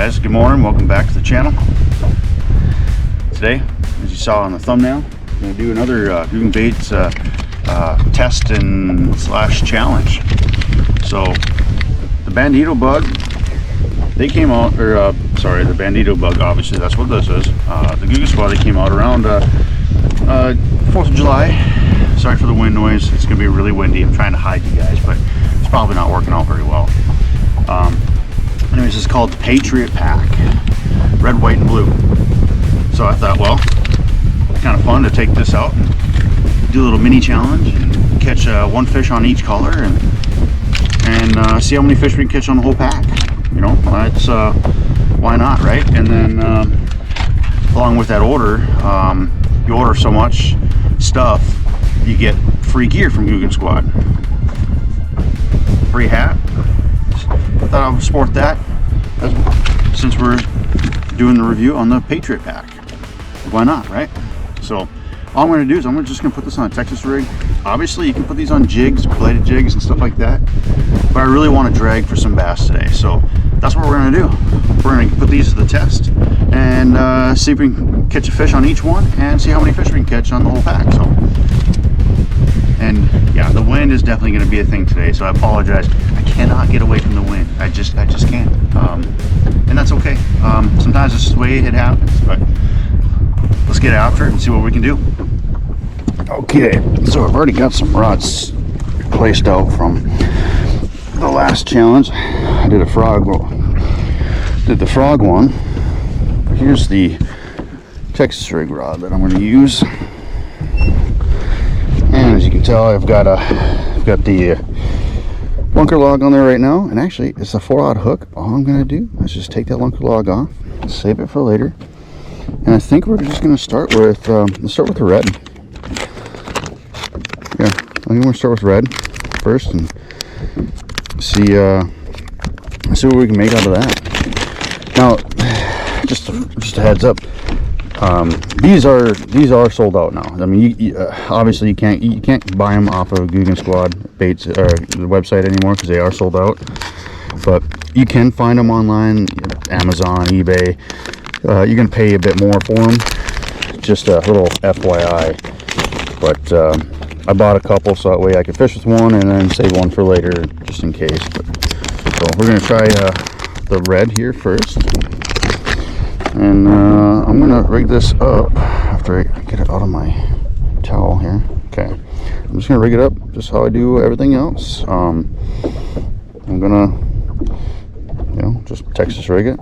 guys, good morning, welcome back to the channel. Today, as you saw on the thumbnail, I'm going to do another Googan Baits test and slash challenge. So the Bandito Bug, they came out, or sorry, the Bandito Bug, obviously that's what this is. The Googan Squad, they came out around 4th of July. Sorry for the wind noise, it's going to be really windy. I'm trying to hide you guys, but it's probably not working out very well. Anyways, it's called Patriot Pack, red, white, and blue. So I thought, well, kind of fun to take this out and do a little mini challenge and catch one fish on each color and see how many fish we can catch on the whole pack. You know, that's why not, right? And then along with that order, you order so much stuff, you get free gear from Googan Squad. Free hat. I thought I would sport that since we're doing the review on the Patriot Pack. Why not, right? So all I'm going to do is I'm just going to put this on a Texas rig. Obviously you can put these on jigs, bladed jigs and stuff like that, but I really want to drag for some bass today, so that's what we're going to do. We're going to put these to the test and see if we can catch a fish on each one and see how many fish we can catch on the whole pack. So, and yeah, the wind is definitely going to be a thing today, so I apologize. I cannot get away from the wind. I just can't, and that's okay. Sometimes this is the way it happens, but let's get after it and see what we can do. Okay, so I've already got some rods placed out from the last challenge. I did a frog, did the frog one. Here's the Texas rig rod that I'm going to use, and as you can tell, I've got the lunker log on there right now, and actually it's a 4/0 hook. All I'm going to do is just take that lunker log off, save it for later, and I think we're just going to start with let's start with the red. Yeah, I think we're going to start with red first and see what we can make out of that. Now, just a heads up, these are sold out now. I mean, obviously you can't buy them off of Googan Squad Baits or the website anymore because they are sold out. But you can find them online, Amazon, eBay. You're gonna pay a bit more for them. Just a little FYI. But I bought a couple so that way I could fish with one and then save one for later, just in case. So we're gonna try the red here first. And I'm gonna rig this up after I get it out of my towel here. Okay, I'm just gonna rig it up just how I do everything else. I'm gonna, you know, just Texas rig it.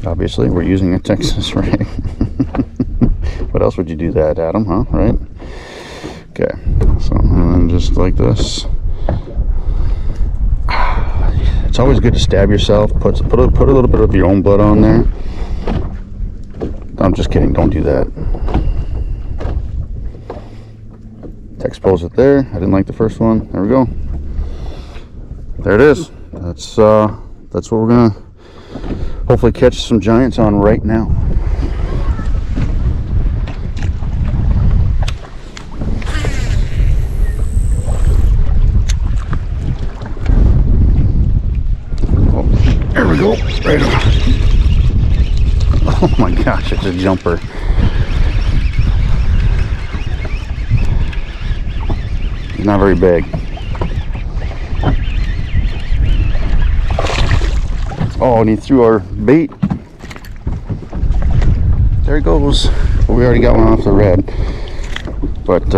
Obviously, we're using a Texas rig. What else would you do that, Adam? Huh? Right? Okay, so and then just like this. It's always good to stab yourself. Put a little bit of your own blood on there. I'm just kidding. Don't do that. Expose it there. I didn't like the first one. There we go. There it is. That's what we're gonna hopefully catch some giants on right now. There we go, right on. Oh my gosh, it's a jumper. He's not very big. Oh, and he threw our bait. There he goes. Well, we already got one off the red. But,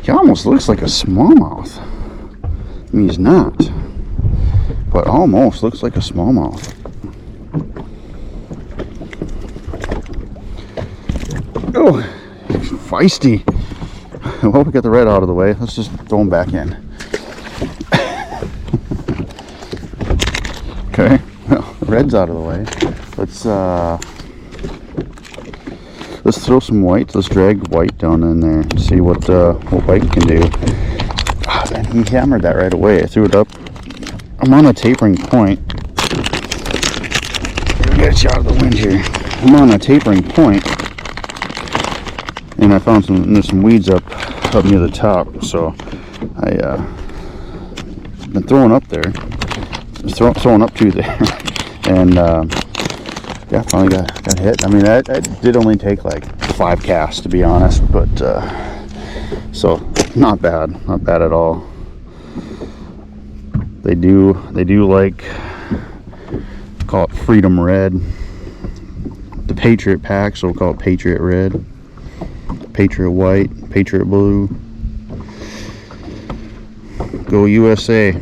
he almost looks like a smallmouth. I mean, he's not. But almost looks like a smallmouth. Oh, feisty. Well, we got the red out of the way. Let's just throw him back in. Okay, well, the red's out of the way. Let's throw some white. Let's drag white down in there and see what white can do. And he hammered that right away. I threw it up. I'm on a tapering point. Get you out of the wind here. I'm on a tapering point, and I found there's some weeds up near the top. So I been throwing up there. throwing up to there, and yeah, finally got hit. I mean, that did only take like 5 casts, to be honest, but so not bad at all. They do like, call it Freedom Red, the Patriot Pack, so we'll call it Patriot Red, Patriot White, Patriot Blue. Go USA.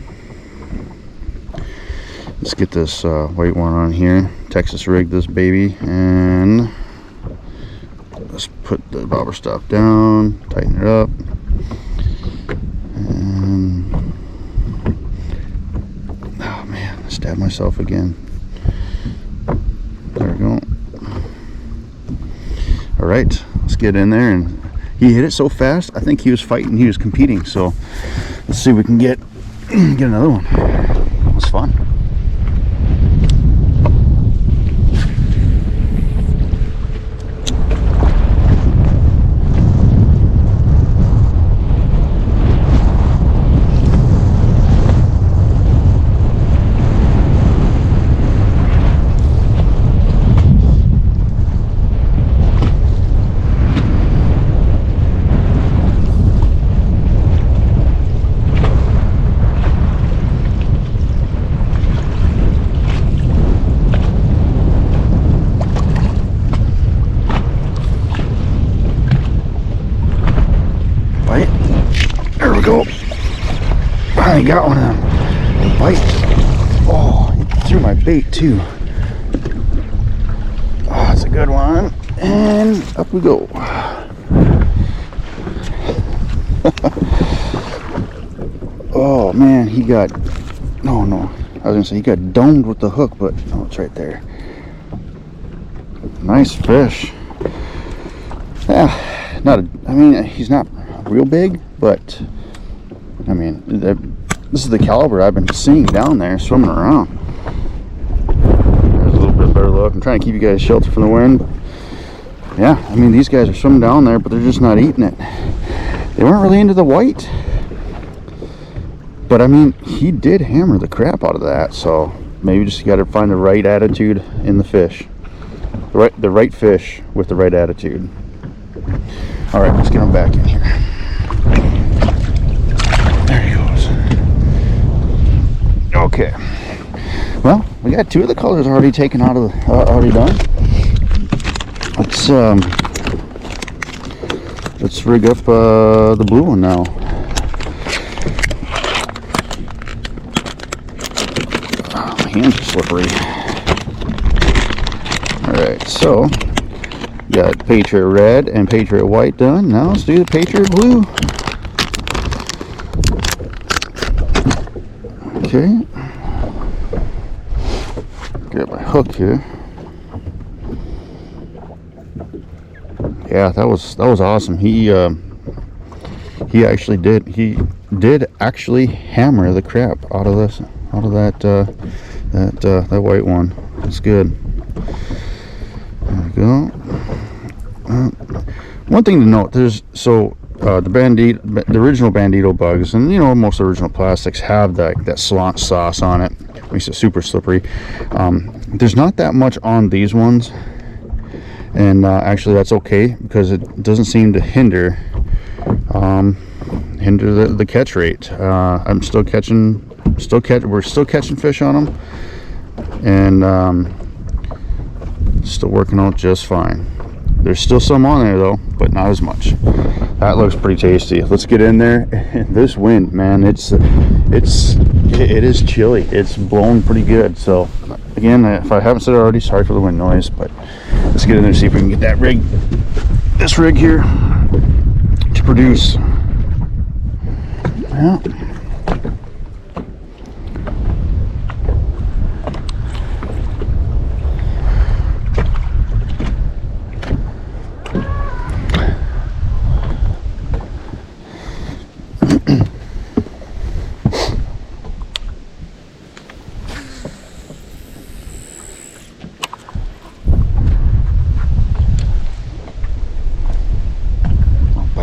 Let's get this white one on here. Texas rig this baby, and let's put the bobber stop down, tighten it up, and oh man, I stabbed myself again. There we go. All right, let's get in there. And he hit it so fast, I think he was fighting, he was competing. So let's see if we can get another one. It was fun. I got one of them. A bite. Oh, he threw my bait too. Oh, it's a good one. And up we go. Oh man, he got, no, I was gonna say he got domed with the hook, but oh, it's right there. Nice fish. Yeah, I mean, he's not real big, but I mean, this is the caliber I've been seeing down there swimming around. There's a little bit better look. I'm trying to keep you guys sheltered from the wind. Yeah, I mean, these guys are swimming down there, but they're just not eating it. They weren't really into the white. But I mean, he did hammer the crap out of that, so maybe just got to find the right attitude in the fish. The right fish with the right attitude. All right, let's get him back in here. There he goes. Okay. Well, we got 2 of the colors already taken out of the, already done. Let's rig up the blue one now. Oh, my hands are slippery. Alright, so got Patriot Red and Patriot White done. Now let's do the Patriot Blue. Okay. Get my hook here. Yeah, that was awesome. He actually did actually hammer the crap out of that white one. That's good. There we go. One thing to note, there's the original Bandito Bugs, and you know, most original plastics have that cilantro sauce on it. Makes it super slippery. There's not that much on these ones, and actually that's okay, because it doesn't seem to hinder the catch rate. We're still catching fish on them, and still working out just fine. There's still some on there though, but not as much. That looks pretty tasty. Let's get in there. This wind, man, it is chilly. It's blowing pretty good. So again, if I haven't said it already, sorry for the wind noise, but let's get in there and see if we can get this rig here to produce. Yeah.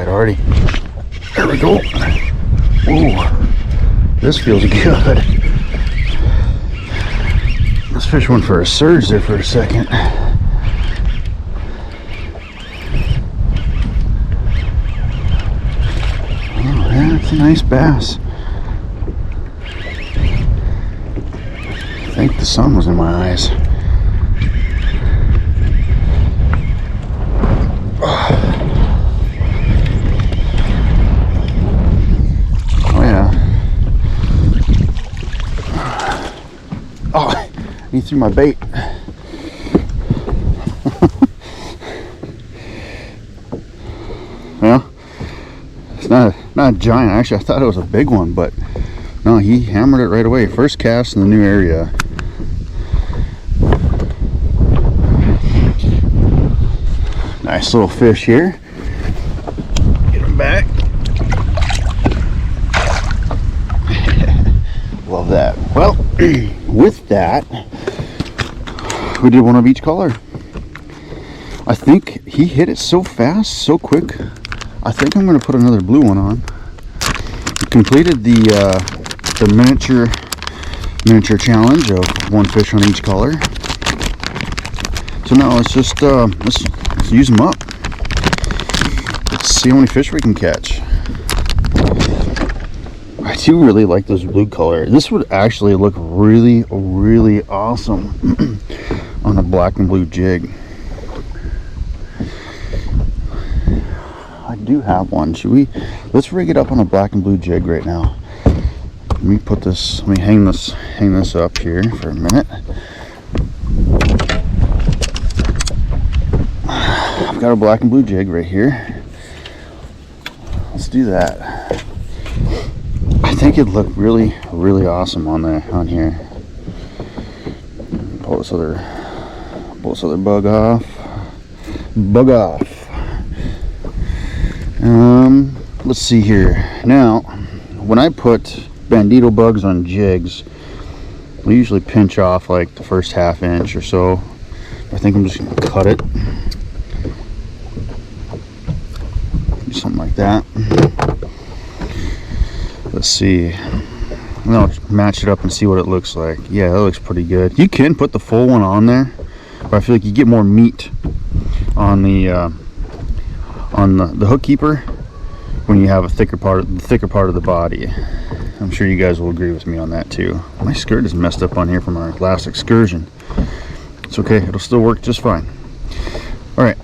Already. There we go. Ooh, this feels good. This fish went for a surge there for a second. Oh, yeah, it's a nice bass. I think the sun was in my eyes. Oh yeah. Oh, he threw my bait. Well, it's not a giant. Actually, I thought it was a big one, but no, he hammered it right away. First cast in the new area. Nice little fish here. Get him back. Love that. Well, with that, we did one of each color. I think he hit it so fast, so quick. I think I'm going to put another blue one on. We completed the miniature challenge of one fish on each color. So now let's just let's use them up. Let's see how many fish we can catch. I do really like this blue color. This would actually look really, really awesome on a black and blue jig. I do have one. Should we? Let's rig it up on a black and blue jig right now. Let me put this. Let me hang this up here for a minute. I've got a black and blue jig right here. Let's do that. I think it'd look really, really awesome on here. Pull this other bug off. Let's see here. Now, when I put Bandito bugs on jigs, we usually pinch off like the first ½ inch or so. I think I'm just gonna cut it. Do something like that. Let's see. Now match it up and see what it looks like. Yeah, that looks pretty good. You can put the full one on there, but I feel like you get more meat on the hook keeper when you have a thicker part of the body. I'm sure you guys will agree with me on that too. My skirt is messed up on here from our last excursion. It's okay, it'll still work just fine. All right,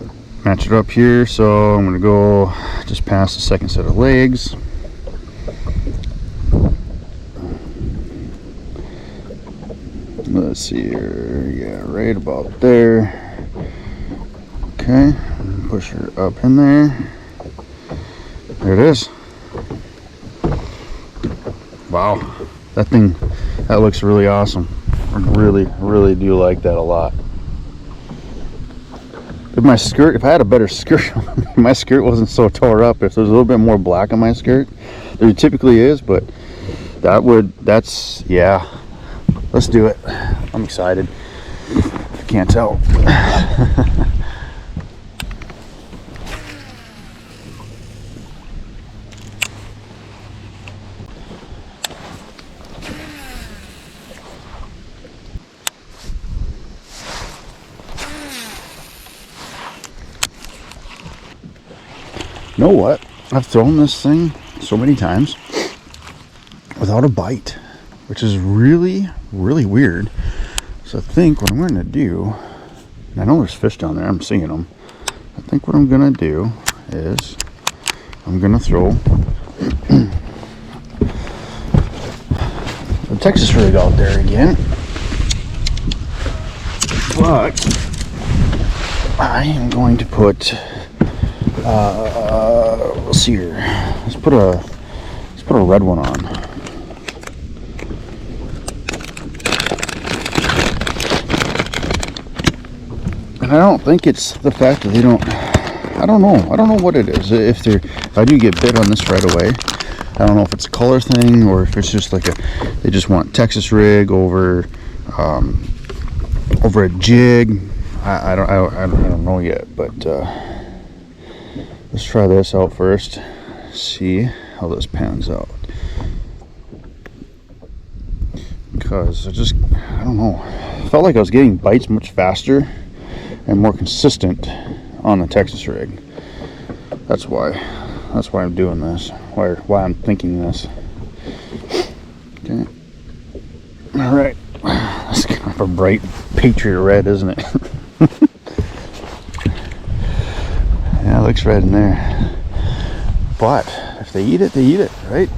match it up here. So I'm gonna go just past the second set of legs. Let's see here. Yeah, right about there. Okay, push her up in there. There it is. Wow, that looks really awesome. I really do like that a lot. If I had a better skirt, my skirt wasn't so tore up, if there's a little bit more black on my skirt, there typically is, but yeah. Let's do it. I'm excited. I can't tell. You know what? I've thrown this thing so many times without a bite, which is really weird. So I think what I'm going to do, and I know there's fish down there, I'm seeing them. I think what I'm going to do is I'm going to throw the Texas rig out there again. But I am going to put let's see here. Let's put a red one on. And I don't think it's the fact that they don't. I don't know what it is. If I do get bit on this right away, I don't know if it's a color thing or if it's just like they just want Texas rig over a jig. I don't know yet, but let's try this out first. See how this pans out. because I don't know, I felt like I was getting bites much faster and more consistent on the Texas rig. That's why I'm doing this, why I'm thinking this. Okay, all right, that's kind of a bright Patriot red, isn't it? Yeah, it looks red in there, but if they eat it, right?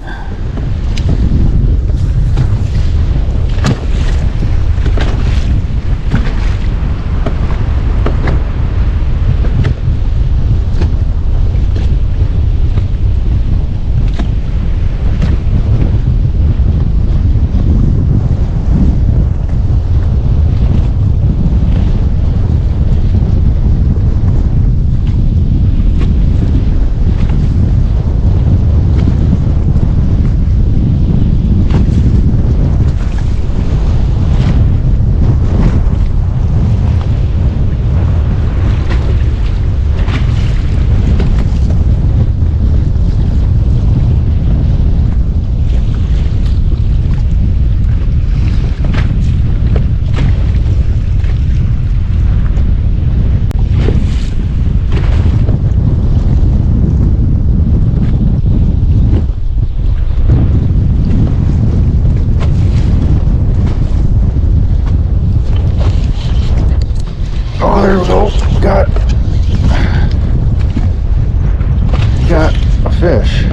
Got a fish.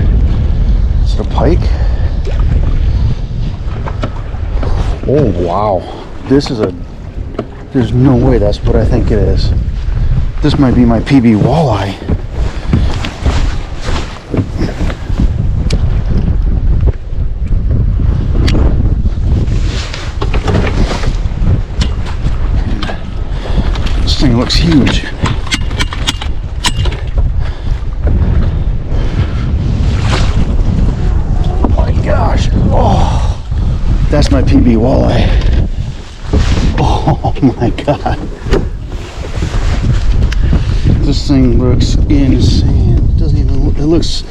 Is it a pike? Oh wow, there's no way that's what I think it is. This might be my PB walleye. This thing looks huge. That's my PB walleye. Oh my god. This thing looks insane. It doesn't even look, it looks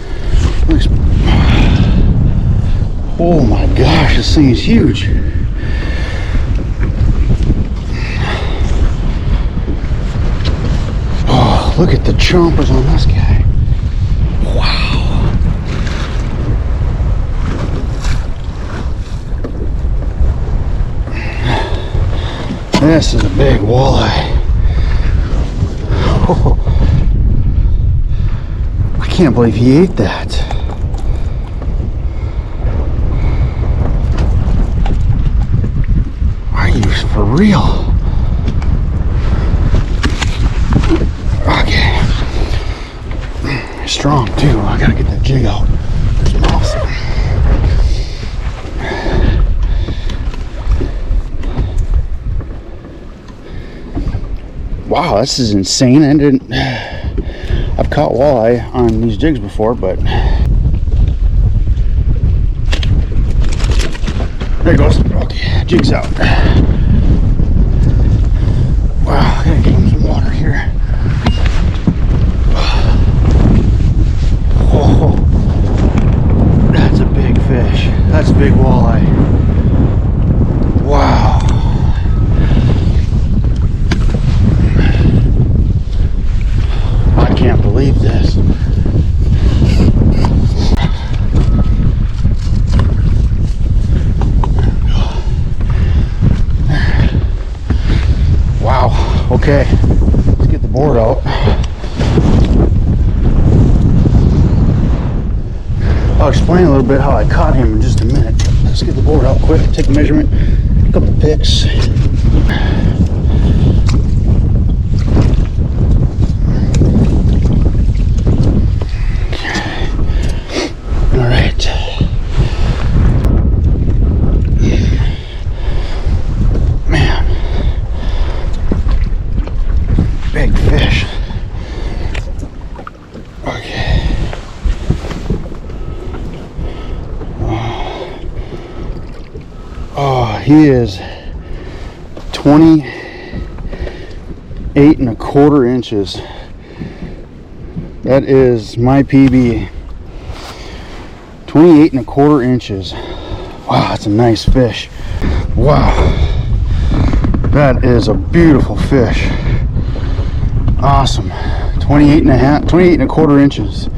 oh my gosh, this thing is huge. Oh, look at the chompers on this guy. Wow. This is a big walleye. Oh, I can't believe he ate that. Are you for real? Okay. Strong too. I gotta get that jig out. There's an awesome. Wow, this is insane. I've caught walleye on these jigs before, but there it goes. Okay, jig's out. Wow, I gotta give him some water here. Oh, that's a big fish. That's a big walleye. Wow. I can't believe this. Wow. Okay. Let's get the board out. I'll explain a little bit how I caught him in just a minute. Let's get the board out quick, take a measurement, pick up the pics. He is 28 1/4 inches. That is my PB. 28 1/4 inches. Wow, that's a nice fish. Wow, that is a beautiful fish. Awesome. 28 and a quarter inches.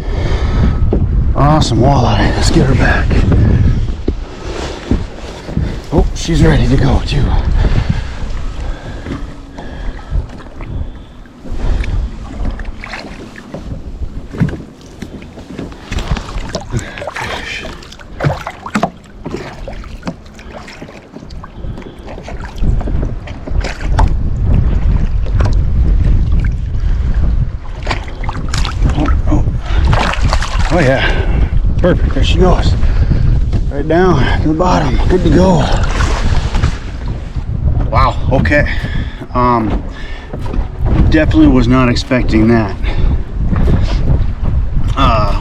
Awesome walleye. Let's get her back. Oh, she's ready to go too. Oh yeah, perfect, there she goes. Right down to the bottom, good to go. Wow, okay. Definitely was not expecting that.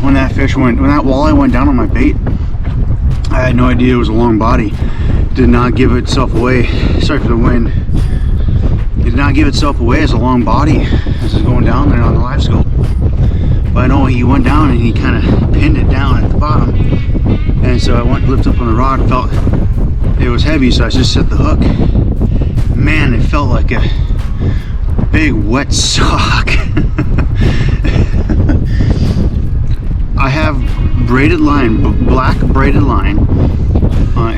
When that walleye went down on my bait, I had no idea it was a long body. Did not give itself away, sorry for the wind. It did not give itself away as a long body as it's going down there on the Livescope. But I know he went down and he kind of pinned it down at the bottom, and so I went to lift up on the rod, felt it was heavy, so I just set the hook. Man, it felt like a big wet sock. I have braided line, black braided line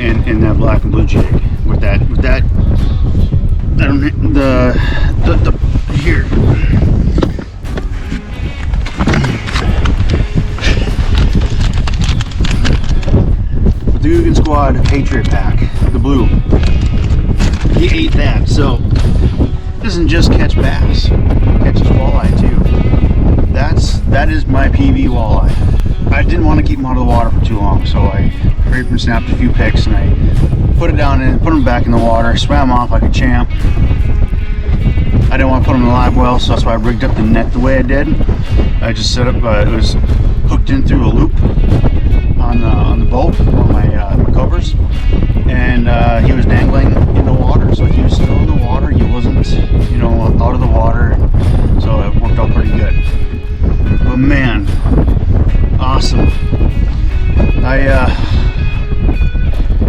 in that black and blue jig with that here. The Googan Squad Patriot Pack, the blue. He ate that, so it doesn't just catch bass, it catches walleye too. That is my PB walleye. I didn't want to keep him out of the water for too long, so I hurried and snapped a few picks and I put it down and put him back in the water, swam off like a champ. I didn't want to put him in a live well, so that's why I rigged up the net the way I did. I just set up, it was hooked in through a loop on the boat on my covers, and he was dangling in the water, so he was still in the water. He wasn't, you know, out of the water, and so it worked out pretty good. But man, awesome!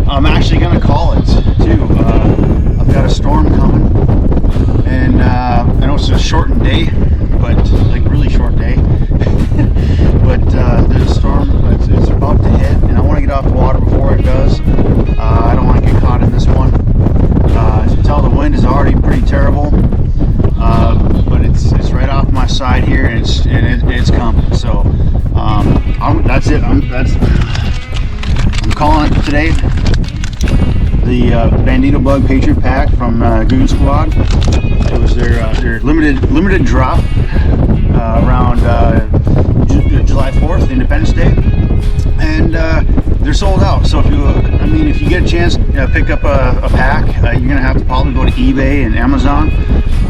I'm actually gonna call it too. I've got a storm coming, and I know it's a shortened day, but like really short day. But there's a storm. It's about to hit, and I want to get off the water before it does. I don't want to get caught in this one. As you can tell, the wind is already pretty terrible, but it's right off my side here, and it's coming. So that's it. I'm calling it today. The Bandito Bug Patriot Pack from Googan Squad. It was their limited drop around July 4th, Independence Day, and they're sold out. So if you get a chance, pick up a pack. You're gonna have to probably go to eBay and Amazon,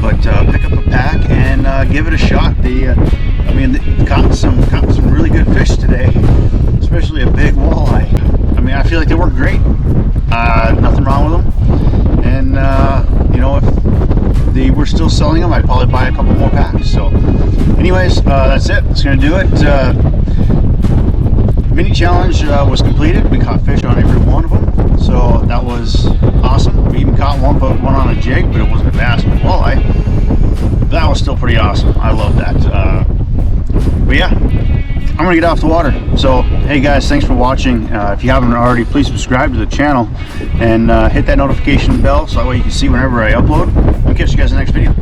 but pick up a pack and give it a shot. They caught some really good fish today, especially a big walleye. I mean, I feel like they work great. Nothing wrong with them, and you know, if they were still selling them, I'd probably buy a couple more packs. So anyways, that's it. It's gonna do it. Mini challenge was completed. We caught fish on every one of them, so that was awesome. We even caught one on a jig, but it wasn't a bass, but walleye. That was still pretty awesome. I love that. But yeah, I'm gonna get off the water. So hey guys, thanks for watching. If you haven't already, please subscribe to the channel and hit that notification bell so that way you can see whenever I upload. I'll catch you guys in the next video.